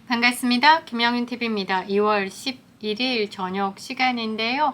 반갑습니다. 김영윤TV입니다. 2월 11일 저녁 시간인데요.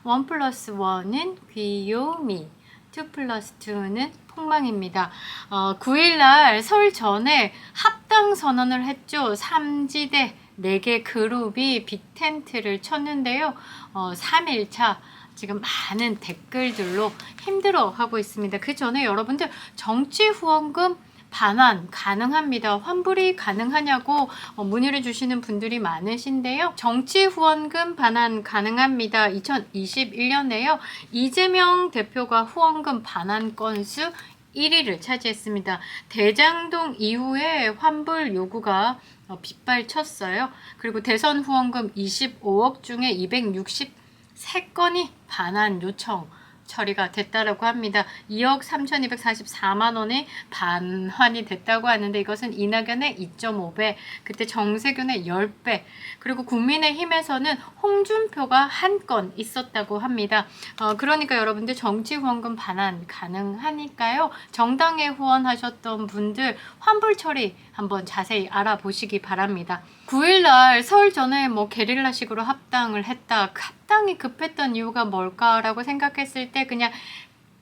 1+1은 귀요미, 2+2는 폭망입니다. 9일날 설 전에 합당 선언을 했죠. 3지대 4개 그룹이 빅텐트를 쳤는데요. 3일차 지금 많은 댓글들로 힘들어하고 있습니다. 그 전에 여러분들 정치 후원금 반환 가능합니다. 환불이 가능하냐고 문의를 주시는 분들이 많으신데요. 정치 후원금 반환 가능합니다. 2021년에요. 이재명 대표가 후원금 반환 건수 1위를 차지했습니다. 대장동 이후에 환불 요구가 빗발쳤어요. 그리고 대선 후원금 25억 중에 263건이 반환 요청 처리가 됐다라고 합니다. 2억 3,244만 원이 반환이 됐다고 하는데 이것은 이낙연의 2.5배, 그때 정세균의 10배, 그리고 국민의힘에서는 홍준표가 한 건 있었다고 합니다. 그러니까 여러분들 정치 후원금 반환 가능하니까요. 정당에 후원하셨던 분들 환불 처리 한번 자세히 알아보시기 바랍니다. 9일날 설 전에 게릴라식으로 합당을 했다. 합당이 급했던 이유가 뭘까라고 생각했을 때 그냥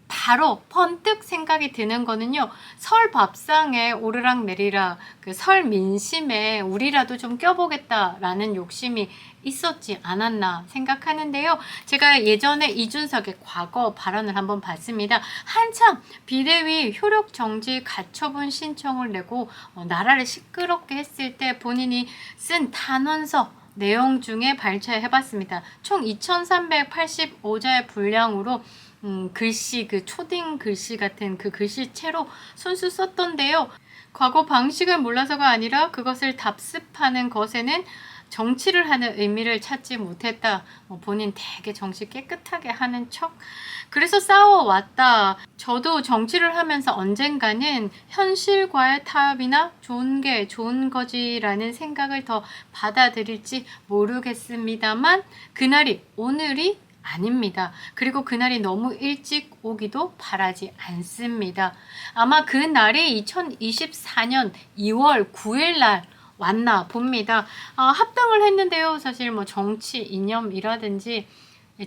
바로 번뜩 생각이 드는 거는요. 설 밥상에 오르락 내리락 그 설 민심에 우리라도 좀 껴보겠다라는 욕심이 있었지 않았나 생각하는데요. 제가 예전에 이준석의 과거 발언을 한번 봤습니다. 한참 비대위 효력 정지 가처분 신청을 내고 나라를 시끄럽게 했을 때 본인이 쓴 단원서 내용 중에 발췌해봤습니다. 총 2385자의 분량으로 글씨, 그 초딩 글씨 같은 그 글씨체로 손수 썼던데요. 과거 방식을 몰라서가 아니라 그것을 답습하는 것에는 정치를 하는 의미를 찾지 못했다. 본인 되게 정치 깨끗하게 하는 척. 그래서 싸워왔다. 저도 정치를 하면서 언젠가는 현실과의 타협이나 좋은 게 좋은 거지라는 생각을 더 받아들일지 모르겠습니다만 그날이 오늘이 아닙니다. 그리고 그날이 너무 일찍 오기도 바라지 않습니다. 아마 그날이 2024년 2월 9일 날 왔나 봅니다. 합당을 했는데요. 사실 정치 이념이라든지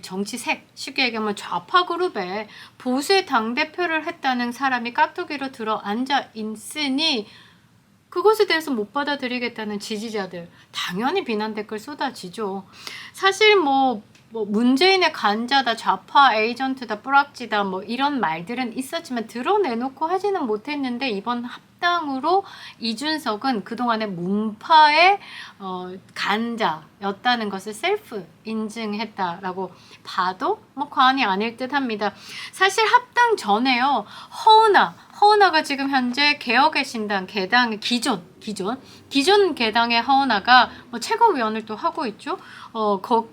정치색, 쉽게 얘기하면 좌파 그룹에 보수의 당대표를 했다는 사람이 깍두기로 들어 앉아 있으니 그것에 대해서 못 받아들이겠다는 지지자들 당연히 비난 댓글 쏟아지죠. 사실 문재인의 간자다, 좌파 에이전트다, 뿌락지다 이런 말들은 있었지만 드러내놓고 하지는 못했는데 이번 합당으로 이준석은 그동안의 문파의 간자였다는 것을 셀프 인증했다라고 봐도 과언이 아닐 듯 합니다. 사실 합당 전에요. 허은하가 지금 현재 개혁의 신당 개당 기존 개당의 허은하가 최고위원을 또 하고 있죠.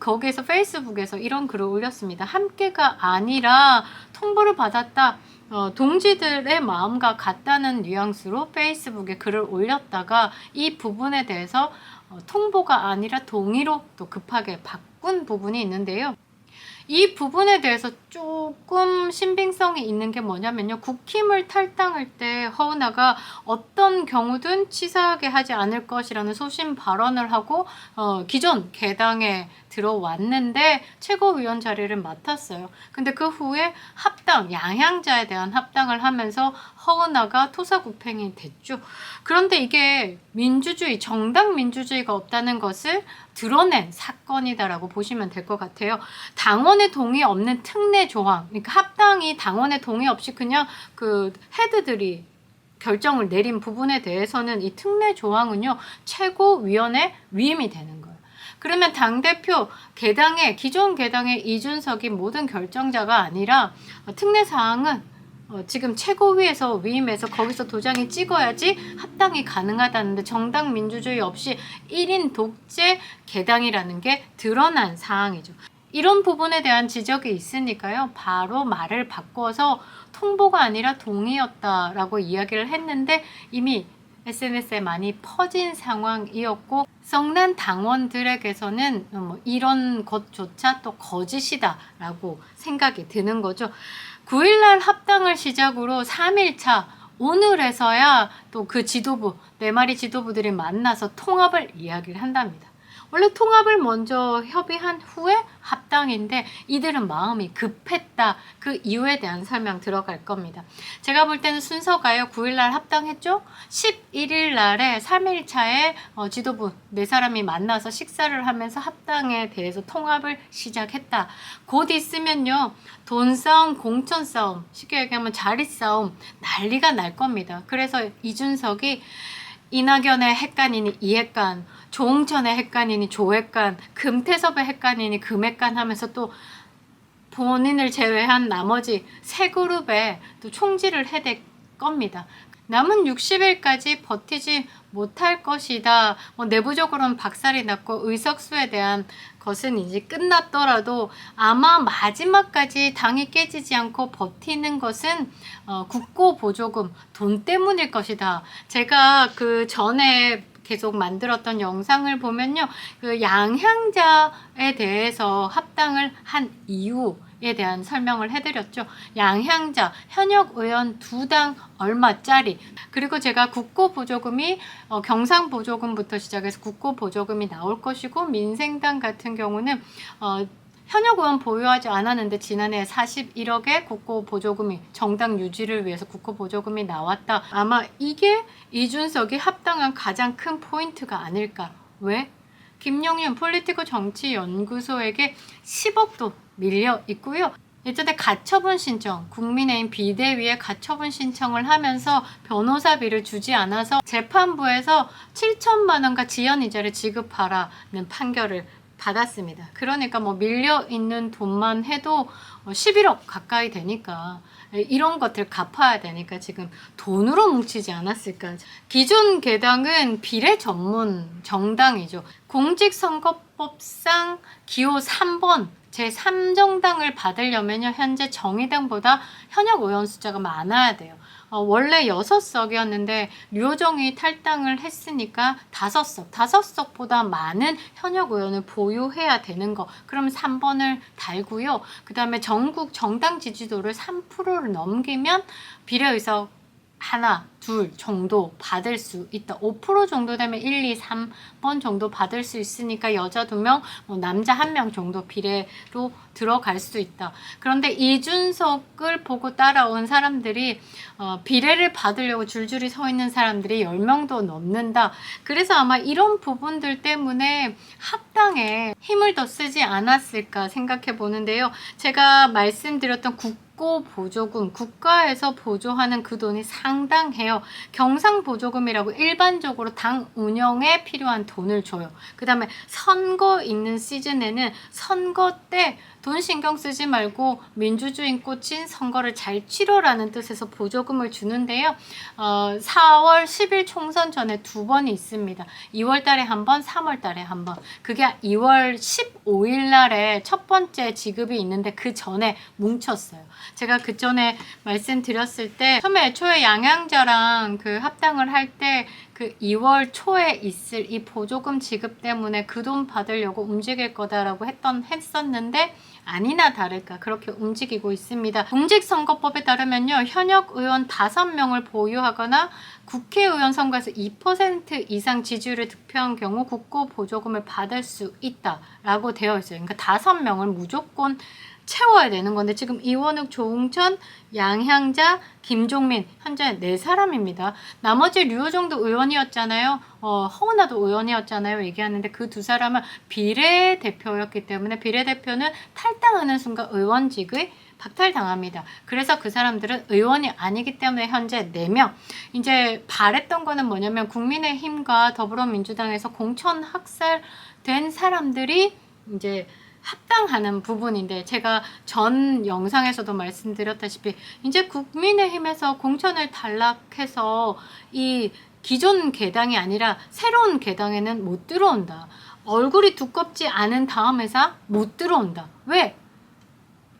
거기에서 페이스북에서 이런 글을 올렸습니다. 함께가 아니라 통보를 받았다. 동지들의 마음과 같다는 뉘앙스로 페이스북에 글을 올렸다가 이 부분에 대해서 통보가 아니라 동의로 또 급하게 바꾼 부분이 있는데요. 이 부분에 대해서 조금 신빙성이 있는 게 뭐냐면요. 국힘을 탈당할 때 허은하가 어떤 경우든 치사하게 하지 않을 것이라는 소신 발언을 하고 기존 개당에 들어왔는데 최고위원 자리를 맡았어요. 근데 그 후에 합당, 양향자에 대한 합당을 하면서 허은하가 토사구팽이 됐죠. 그런데 이게 민주주의, 정당 민주주의가 없다는 것을 드러낸 사건이다라고 보시면 될 것 같아요. 당원의 동의 없는 특례 조항, 그러니까 합당이 당원의 동의 없이 그냥 그 헤드들이 결정을 내린 부분에 대해서는 이 특례 조항은요, 최고위원회 위임이 되는 거예요. 그러면 당대표, 기존 개당의 이준석이 모든 결정자가 아니라 특례 사항은 지금 최고위에서 위임해서 거기서 도장이 찍어야지 합당이 가능하다는데 정당 민주주의 없이 1인 독재 개당이라는 게 드러난 사항이죠. 이런 부분에 대한 지적이 있으니까요. 바로 말을 바꿔서 통보가 아니라 동의였다라고 이야기를 했는데 이미 SNS에 많이 퍼진 상황이었고 성난 당원들에게서는 이런 것조차 또 거짓이다라고 생각이 드는 거죠. 9일날 합당을 시작으로 3일차 오늘에서야 또 그 지도부, 4마리 지도부들이 만나서 통합을 이야기를 한답니다. 원래 통합을 먼저 협의한 후에 합당인데 이들은 마음이 급했다. 그 이유에 대한 설명 들어갈 겁니다. 제가 볼 때는 순서가요. 9일날 합당했죠. 11일 날에 3일차에 지도부 4사람이 만나서 식사를 하면서 합당에 대해서 통합을 시작했다. 곧 있으면요. 돈 싸움, 공천 싸움, 쉽게 얘기하면 자리 싸움 난리가 날 겁니다. 그래서 이준석이 이낙연의 핵간이니 이핵간, 조홍천의 핵간이니 조핵간, 금태섭의 핵간이니 금핵간 하면서 또 본인을 제외한 나머지 3그룹에 또 총질을 해댈 겁니다. 남은 60일까지 버티지 못할 것이다. 내부적으로는 박살이 났고 의석수에 대한 것은 이제 끝났더라도 아마 마지막까지 당이 깨지지 않고 버티는 것은 국고보조금 돈 때문일 것이다. 제가 그 전에 계속 만들었던 영상을 보면요. 그 양향자에 대해서 합당을 한 이유에 대한 설명을 해드렸죠. 양향자, 현역 의원 2당 얼마짜리, 그리고 제가 국고보조금이 경상보조금부터 시작해서 국고보조금이 나올 것이고, 민생당 같은 경우는 현역 의원 보유하지 않았는데 지난해 41억의 국고보조금이 정당 유지를 위해서 국고보조금이 나왔다. 아마 이게 이준석이 합당한 가장 큰 포인트가 아닐까. 왜? 김용윤 폴리티코 정치연구소에게 10억도 밀려 있고요. 예전에 가처분 신청, 국민의힘 비대위에 가처분 신청을 하면서 변호사비를 주지 않아서 재판부에서 7천만 원과 지연이자를 지급하라는 판결을 받았습니다. 그러니까 밀려있는 돈만 해도 11억 가까이 되니까 이런 것들 갚아야 되니까 지금 돈으로 뭉치지 않았을까. 기존 개당은 비례 전문 정당이죠. 공직선거법상 기호 3번 제3정당을 받으려면요, 현재 정의당보다 현역 의원 숫자가 많아야 돼요. 원래 6석이었는데 류호정이 탈당을 했으니까 5석, 5석보다 많은 현역 의원을 보유해야 되는 거. 그럼 3번을 달고요. 그 다음에 전국 정당 지지도를 3%를 넘기면 비례의석 하나, 둘 정도 받을 수 있다. 5% 정도 되면 1, 2, 3번 정도 받을 수 있으니까 여자 2명, 남자 1명 정도 비례로 들어갈 수 있다. 그런데 이준석을 보고 따라온 사람들이 비례를 받으려고 줄줄이 서 있는 사람들이 10명도 넘는다. 그래서 아마 이런 부분들 때문에 합당에 힘을 더 쓰지 않았을까 생각해 보는데요. 제가 말씀드렸던 국고보조금, 국가에서 보조하는 그 돈이 상당해요. 경상보조금이라고 일반적으로 당 운영에 필요한 돈을 줘요. 그 다음에 선거 있는 시즌에는 선거 때 돈 신경 쓰지 말고 민주주의 꽂힌 선거를 잘 치러라는 뜻에서 보조금을 주는데요. 4월 10일 총선 전에 2번이 있습니다. 2월 달에 한 번, 3월 달에 한 번. 그게 2월 15일 날에 첫 번째 지급이 있는데 그 전에 뭉쳤어요. 제가 그 전에 말씀드렸을 때 처음에 애초에 양양자랑 그 합당을 할 때 그 2월 초에 있을 이 보조금 지급 때문에 그 돈 받으려고 움직일 거다라고 했었는데 아니나 다를까 그렇게 움직이고 있습니다. 공직선거법에 따르면요, 현역 의원 5명을 보유하거나 국회의원 선거에서 2% 이상 지지율을 득표한 경우 국고보조금을 받을 수 있다라고 되어 있어요. 그러니까 5명을 무조건 채워야 되는 건데 지금 이원욱, 조홍천, 양향자, 김종민 현재 4사람입니다. 나머지 류호정도 의원이었잖아요. 허은하도 의원이었잖아요. 얘기하는데 그 2사람은 비례대표였기 때문에 비례대표는 탈당하는 순간 의원직의 박탈당합니다. 그래서 그 사람들은 의원이 아니기 때문에 현재 4명. 이제 바랬던 거는 뭐냐면 국민의힘과 더불어민주당에서 공천 학살된 사람들이 이제 합당하는 부분인데 제가 전 영상에서도 말씀드렸다시피 이제 국민의힘에서 공천을 탈락해서 이 기존 개당이 아니라 새로운 개당에는 못 들어온다. 얼굴이 두껍지 않은 다음 회사 못 들어온다. 왜?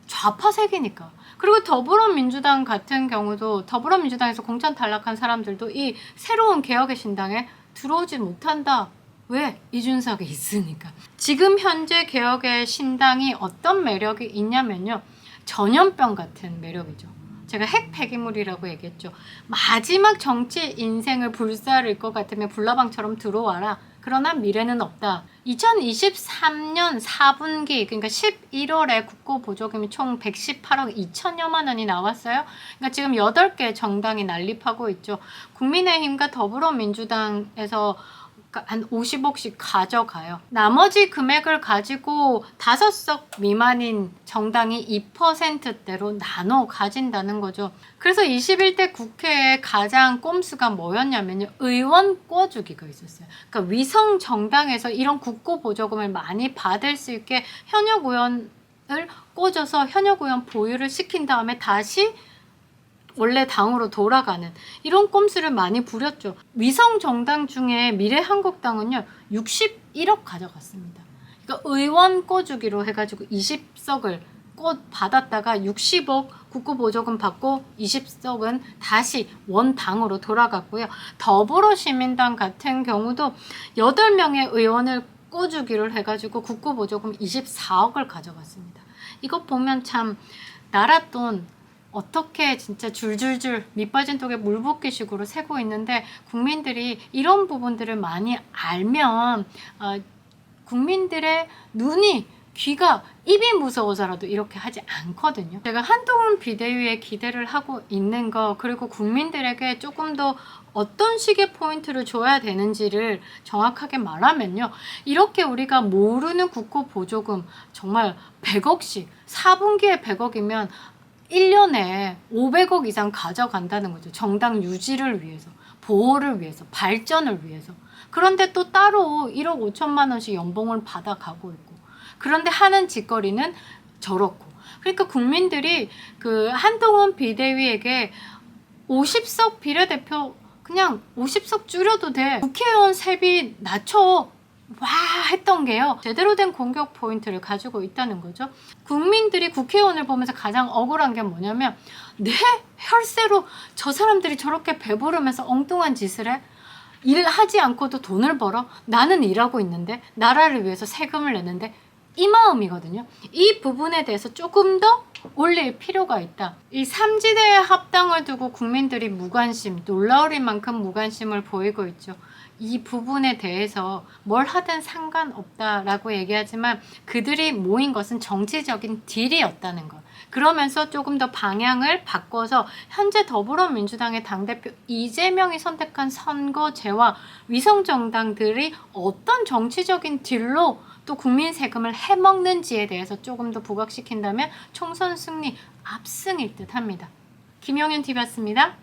좌파색이니까. 그리고 더불어민주당 같은 경우도 더불어민주당에서 공천 탈락한 사람들도 이 새로운 개혁의 신당에 들어오지 못한다. 왜? 이준석이 있으니까. 지금 현재 개혁의 신당이 어떤 매력이 있냐면요. 전염병 같은 매력이죠. 제가 핵 폐기물이라고 얘기했죠. 마지막 정치 인생을 불사를 것 같으면 불나방처럼 들어와라. 그러나 미래는 없다. 2023년 4분기 그러니까 11월에 국고보조금이 총 118억 2천여만 원이 나왔어요. 그러니까 지금 8개 정당이 난립하고 있죠. 국민의힘과 더불어민주당에서 한 50억씩 가져가요. 나머지 금액을 가지고 5석 미만인 정당이 2%대로 나눠 가진다는 거죠. 그래서 21대 국회의 가장 꼼수가 뭐였냐면요. 의원 꿔주기가 있었어요. 그러니까 위성 정당에서 이런 국고 보조금을 많이 받을 수 있게 현역 의원을 꽂아서 현역 의원 보유를 시킨 다음에 다시 원래 당으로 돌아가는 이런 꼼수를 많이 부렸죠. 위성 정당 중에 미래한국당은요 61억 가져갔습니다. 그러니까 의원 꿔주기로 해가지고 20석을 받았다가 60억 국고보조금 받고 20석은 다시 원당으로 돌아갔고요. 더불어시민당 같은 경우도 8명의 의원을 꿔주기를 해가지고 국고보조금 24억을 가져갔습니다. 이거 보면 참 나라 돈 어떻게 진짜 줄줄줄 밑빠진 독에 물 붓기식으로 새고 있는데 국민들이 이런 부분들을 많이 알면 국민들의 눈이 귀가 입이 무서워서라도 이렇게 하지 않거든요. 제가 한동훈 비대위에 기대를 하고 있는 거 그리고 국민들에게 조금 더 어떤 식의 포인트를 줘야 되는지를 정확하게 말하면요. 이렇게 우리가 모르는 국고 보조금 정말 100억씩 4분기에 100억이면 1년에 500억 이상 가져간다는 거죠. 정당 유지를 위해서, 보호를 위해서, 발전을 위해서. 그런데 또 따로 1억 5천만 원씩 연봉을 받아가고 있고. 그런데 하는 짓거리는 저렇고. 그러니까 국민들이 그 한동훈 비대위에게 50석 비례대표 그냥 50석 줄여도 돼. 국회의원 세비 낮춰. 와 했던 게요. 제대로 된 공격 포인트를 가지고 있다는 거죠. 국민들이 국회의원을 보면서 가장 억울한 게 뭐냐면 내 혈세로 저 사람들이 저렇게 배부르면서 엉뚱한 짓을 해? 일하지 않고도 돈을 벌어? 나는 일하고 있는데 나라를 위해서 세금을 내는데 이 마음이거든요. 이 부분에 대해서 조금 더 올릴 필요가 있다. 이 삼지대의 합당을 두고 국민들이 무관심, 놀라울 만큼 무관심을 보이고 있죠. 이 부분에 대해서 뭘 하든 상관없다라고 얘기하지만 그들이 모인 것은 정치적인 딜이었다는 것. 그러면서 조금 더 방향을 바꿔서 현재 더불어민주당의 당대표 이재명이 선택한 선거제와 위성정당들이 어떤 정치적인 딜로 또 국민 세금을 해먹는지에 대해서 조금 더 부각시킨다면 총선 승리 압승일 듯 합니다. 김용윤 TV였습니다.